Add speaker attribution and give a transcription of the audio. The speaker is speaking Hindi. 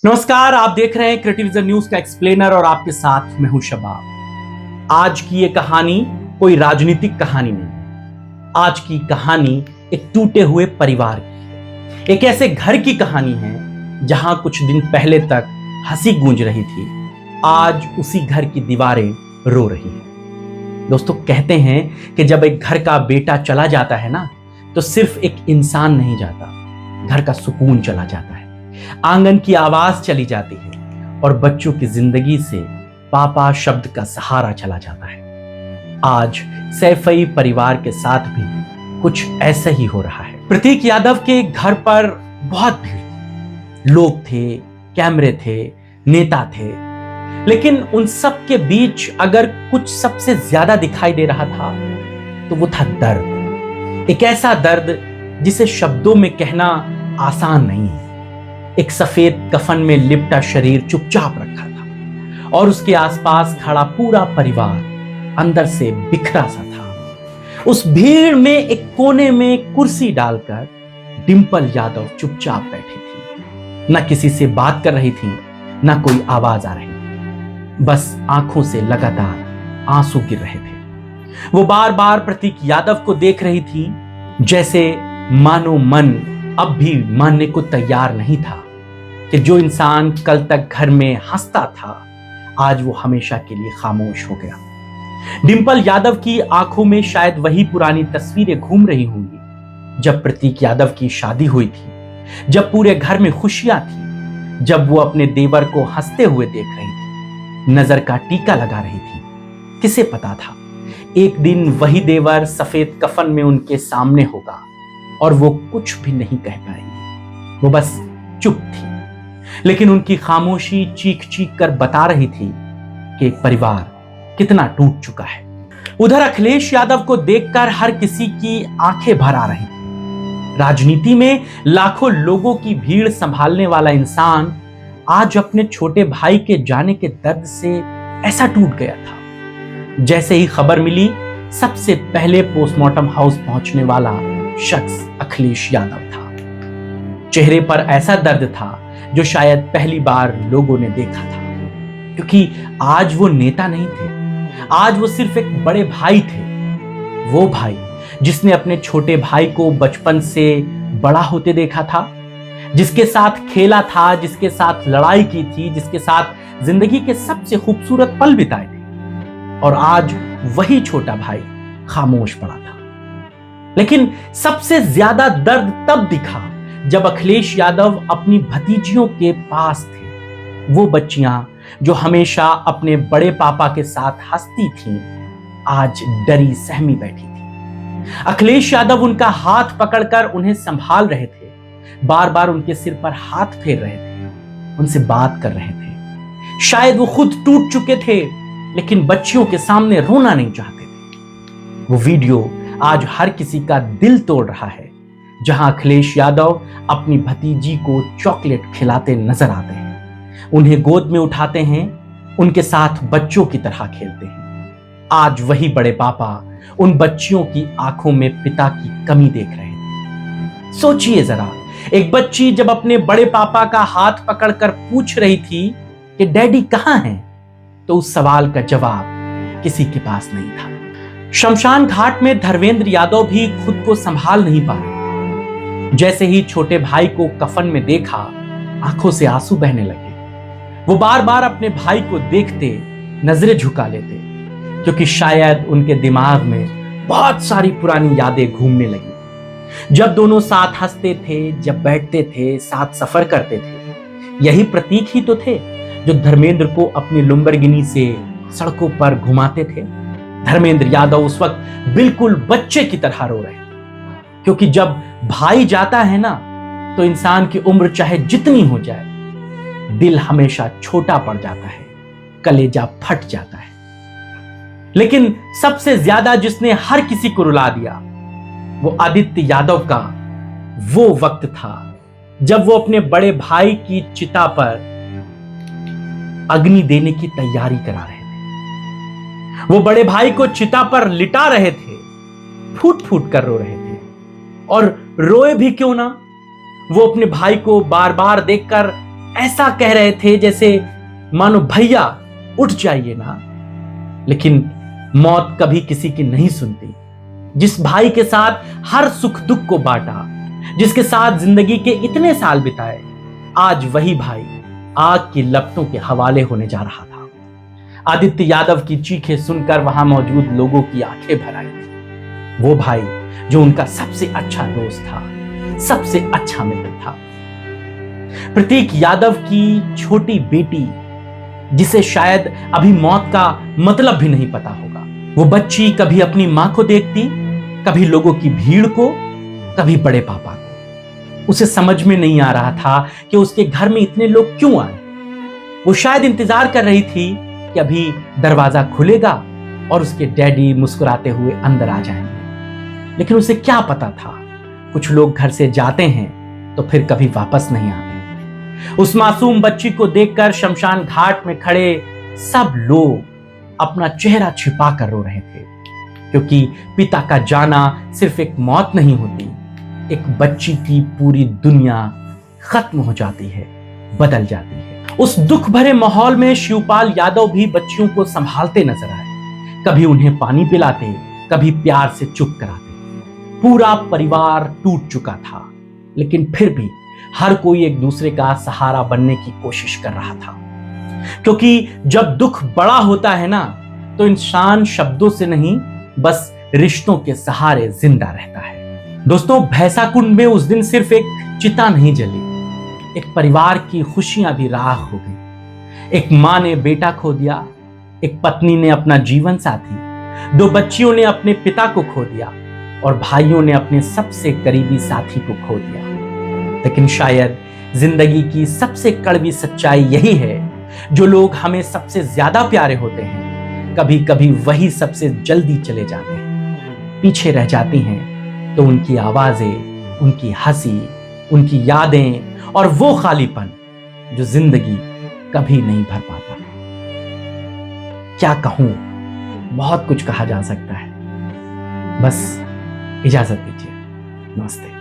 Speaker 1: नमस्कार, आप देख रहे हैं क्रिएटिव विजन न्यूज का एक्सप्लेनर और आपके साथ मैं हूं शबाब। आज की ये कहानी कोई राजनीतिक कहानी नहीं। आज की कहानी एक टूटे हुए परिवार की, एक ऐसे घर की कहानी है जहां कुछ दिन पहले तक हंसी गूंज रही थी, आज उसी घर की दीवारें रो रही हैं। दोस्तों, कहते हैं कि जब एक घर का बेटा चला जाता है ना, तो सिर्फ एक इंसान नहीं जाता, घर का सुकून चला जाता है, आंगन की आवाज चली जाती है और बच्चों की जिंदगी से पापा शब्द का सहारा चला जाता है। आज सैफई परिवार के साथ भी कुछ ऐसा ही हो रहा है। प्रतीक यादव के घर पर बहुत भीड़ थी, लोग थे, कैमरे थे, नेता थे, लेकिन उन सब के बीच अगर कुछ सबसे ज्यादा दिखाई दे रहा था तो वो था दर्द। एक ऐसा दर्द जिसे शब्दों में कहना आसान नहीं है। एक सफेद कफन में लिपटा शरीर चुपचाप रखा था और उसके आसपास खड़ा पूरा परिवार अंदर से बिखरा सा था। उस भीड़ में एक कोने में कुर्सी डालकर डिंपल यादव चुपचाप बैठी थी। न किसी से बात कर रही थी, न कोई आवाज आ रही थी, बस आंखों से लगातार आंसू गिर रहे थे। वो बार बार प्रतीक यादव को देख रही थी, जैसे मानो मन अब भी मानने को तैयार नहीं था कि जो इंसान कल तक घर में हंसता था, आज वो हमेशा के लिए खामोश हो गया। डिंपल यादव की आंखों में शायद वही पुरानी तस्वीरें घूम रही होंगी, जब प्रतीक यादव की शादी हुई थी, जब पूरे घर में खुशियां थी, जब वो अपने देवर को हंसते हुए देख रही थी, नजर का टीका लगा रही थी। किसे पता था एक दिन वही देवर सफेद कफन में उनके सामने होगा और वो कुछ भी नहीं कह पाएगी। वो बस चुप थी, लेकिन उनकी खामोशी चीख चीख कर बता रही थी कि एक परिवार कितना टूट चुका है। उधर अखिलेश यादव को देखकर हर किसी की आंखें भर आ रही थी। राजनीति में लाखों लोगों की भीड़ संभालने वाला इंसान आज अपने छोटे भाई के जाने के दर्द से ऐसा टूट गया था। जैसे ही खबर मिली, सबसे पहले पोस्टमार्टम हाउस पहुंचने वाला शख्स अखिलेश यादव था। चेहरे पर ऐसा दर्द था जो शायद पहली बार लोगों ने देखा था, क्योंकि आज वो नेता नहीं थे, आज वो सिर्फ एक बड़े भाई थे। वो भाई जिसने अपने छोटे भाई को बचपन से बड़ा होते देखा था, जिसके साथ खेला था, जिसके साथ लड़ाई की थी, जिसके साथ जिंदगी के सबसे खूबसूरत पल बिताए थे, और आज वही छोटा भाई खामोश पड़ा था। लेकिन सबसे ज्यादा दर्द तब दिखा जब अखिलेश यादव अपनी भतीजियों के पास थे। वो बच्चियां जो हमेशा अपने बड़े पापा के साथ हंसती थीं, आज डरी सहमी बैठी थी। अखिलेश यादव उनका हाथ पकड़कर उन्हें संभाल रहे थे, बार बार उनके सिर पर हाथ फेर रहे थे, उनसे बात कर रहे थे। शायद वो खुद टूट चुके थे, लेकिन बच्चियों के सामने रोना नहीं चाहते थे। वो वीडियो आज हर किसी का दिल तोड़ रहा है, जहां अखिलेश यादव अपनी भतीजी को चॉकलेट खिलाते नजर आते हैं, उन्हें गोद में उठाते हैं, उनके साथ बच्चों की तरह खेलते हैं। आज वही बड़े पापा उन बच्चियों की आंखों में पिता की कमी देख रहे थे। सोचिए जरा, एक बच्ची जब अपने बड़े पापा का हाथ पकड़कर पूछ रही थी कि डैडी कहां हैं, तो उस सवाल का जवाब किसी के पास नहीं था। शमशान घाट में धर्मेंद्र यादव भी खुद को संभाल नहीं पा रहे। जैसे ही छोटे भाई को कफन में देखा, आंखों से आंसू बहने लगे। वो बार बार अपने भाई को देखते, नजरें झुका लेते, क्योंकि शायद उनके दिमाग में बहुत सारी पुरानी यादें घूमने लगी। जब दोनों साथ हंसते थे, जब बैठते थे, साथ सफर करते थे। यही प्रतीक ही तो थे जो धर्मेंद्र को अपनी लुम्बरगिनी से सड़कों पर घुमाते थे। धर्मेंद्र यादव उस वक्त बिल्कुल बच्चे की तरह रो रहे थे, क्योंकि जब भाई जाता है ना, तो इंसान की उम्र चाहे जितनी हो जाए, दिल हमेशा छोटा पड़ जाता है, कलेजा फट जाता है। लेकिन सबसे ज्यादा जिसने हर किसी को रुला दिया, वो आदित्य यादव का वो वक्त था जब वो अपने बड़े भाई की चिता पर अग्नि देने की तैयारी करा रहे थे। वो बड़े भाई को चिता पर लिटा रहे थे, फूट फूट कर रो रहे थे, और रोए भी क्यों ना, वो अपने भाई को बार बार देखकर ऐसा कह रहे थे जैसे मानो भैया उठ जाइए ना। लेकिन मौत कभी किसी की नहीं सुनती। जिस भाई के साथ हर सुख दुख को बांटा, जिसके साथ जिंदगी के इतने साल बिताए, आज वही भाई आग की लपटों के हवाले होने जा रहा था। आदित्य यादव की चीखें सुनकर वहां मौजूद लोगों की आंखें भर आई थी। वो भाई जो उनका सबसे अच्छा दोस्त था, सबसे अच्छा मित्र था। प्रतीक यादव की छोटी बेटी, जिसे शायद अभी मौत का मतलब भी नहीं पता होगा। वो बच्ची कभी अपनी मां को देखती, कभी लोगों की भीड़ को, कभी बड़े पापा को। उसे समझ में नहीं आ रहा था कि उसके घर में इतने लोग क्यों आए। वो शायद इंतजार कर रही थी कि अभी दरवाजा खुलेगा और उसके डैडी मुस्कुराते हुए अंदर आ जाएंगे। लेकिन उसे क्या पता था, कुछ लोग घर से जाते हैं तो फिर कभी वापस नहीं आते। उस मासूम बच्ची को देखकर शमशान घाट में खड़े सब लोग अपना चेहरा छिपा कर रो रहे थे, क्योंकि पिता का जाना सिर्फ एक मौत नहीं होती, एक बच्ची की पूरी दुनिया खत्म हो जाती है, बदल जाती है। उस दुख भरे माहौल में शिवपाल यादव भी बच्चियों को संभालते नजर आए। कभी उन्हें पानी पिलाते, कभी प्यार से चुप कराते। पूरा परिवार टूट चुका था, लेकिन फिर भी हर कोई एक दूसरे का सहारा बनने की कोशिश कर रहा था। क्योंकि जब दुख बड़ा होता है ना, तो इंसान शब्दों से नहीं, बस रिश्तों के सहारे जिंदा रहता है। दोस्तों, भैंसाकुंड में उस दिन सिर्फ एक चिता नहीं जली, एक परिवार की खुशियां भी राख हो गई। एक मां ने बेटा खो दिया, एक पत्नी ने अपना जीवन साथी, दो बच्चियों ने अपने पिता को खो दिया और भाइयों ने अपने सबसे करीबी साथी को खो दिया। लेकिन शायद जिंदगी की सबसे कड़वी सच्चाई यही है, जो लोग हमें सबसे ज्यादा प्यारे होते हैं, कभी कभी वही सबसे जल्दी चले जाते हैं। पीछे रह जाती हैं तो उनकी आवाजें, उनकी हंसी, उनकी यादें और वो खालीपन जो जिंदगी कभी नहीं भर पाता। क्या कहूं, बहुत कुछ कहा जा सकता है। बस इजाजत दीजिए। नमस्ते।